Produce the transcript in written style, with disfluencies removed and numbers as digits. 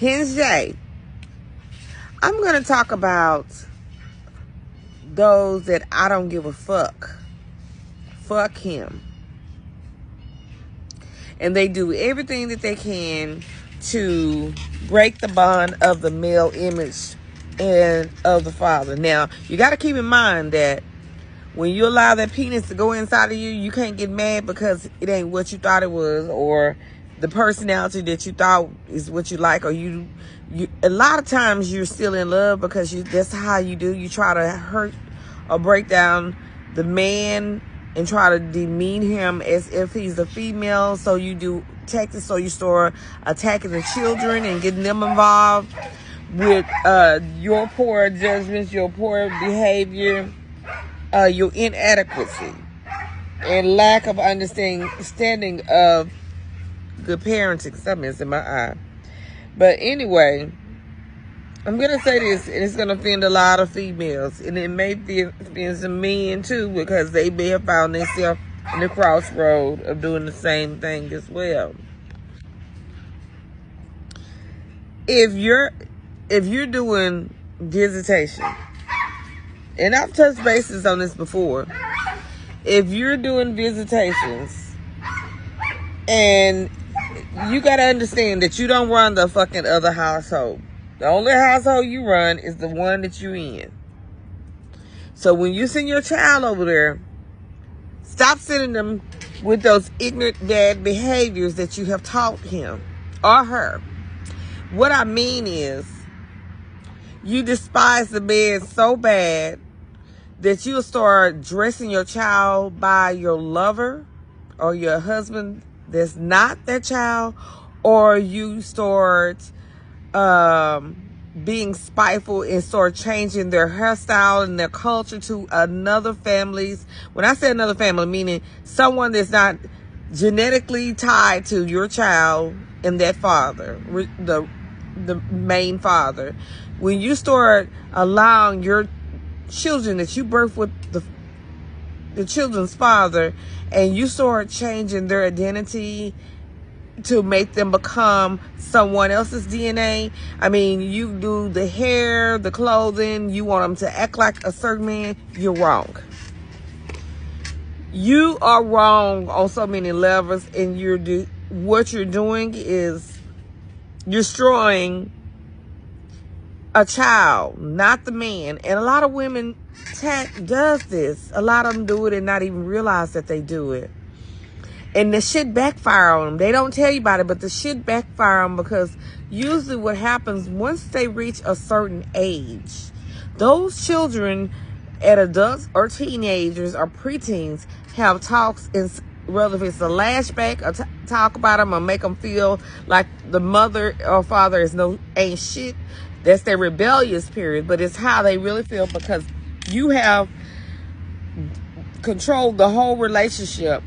Hence J. I'm going to talk about those that I don't give a fuck. Fuck him. And they do everything that they can to break the bond of the male image and of the father. Now, you got to keep in mind that when you allow that penis to go inside of you, you can't get mad because it ain't what you thought it was, or the personality that you thought is what you like, or you a lot of times you're still in love because that's how you do. You try to hurt or break down the man and try to demean him as if he's a female. So you do tactics, so you start attacking the children and getting them involved with your poor judgments, your poor behavior, your inadequacy, and lack of understanding of good parenting. Something's in my eye. But anyway, I'm going to say this, and it's going to offend a lot of females, and it may offend some men too, because they may have found themselves in the crossroad of doing the same thing as well. If you're doing visitation, and I've touched bases on this before, if you're doing visitations, and you got to understand that you don't run the fucking other household. The only household you run is the one that you're in. So when you send your child over there, stop sending them with those ignorant bad behaviors that you have taught him or her. What I mean is, you despise the man so bad that you'll start dressing your child by your lover or your husband that's not their child, or you start being spiteful and start changing their hairstyle and their culture to another family's. When I say another family, meaning someone that's not genetically tied to your child and that father, the main father. When you start allowing your children that you birth with the children's father, and you start changing their identity to make them become someone else's DNA. I mean, you do the hair, the clothing, you want them to act like a certain man. You're wrong. You are wrong on so many levels, and what you're doing is you're destroying a child, not the man. And a lot of women does this. A lot of them do it and not even realize that they do it. And the shit backfire on them. They don't tell you about it, but the shit backfire on them, because usually what happens once they reach a certain age, those children at adults or teenagers or preteens have talks, whether if it's a lashback or talk about them or make them feel like the mother or father ain't shit. That's their rebellious period, but it's how they really feel, because you have controlled the whole relationship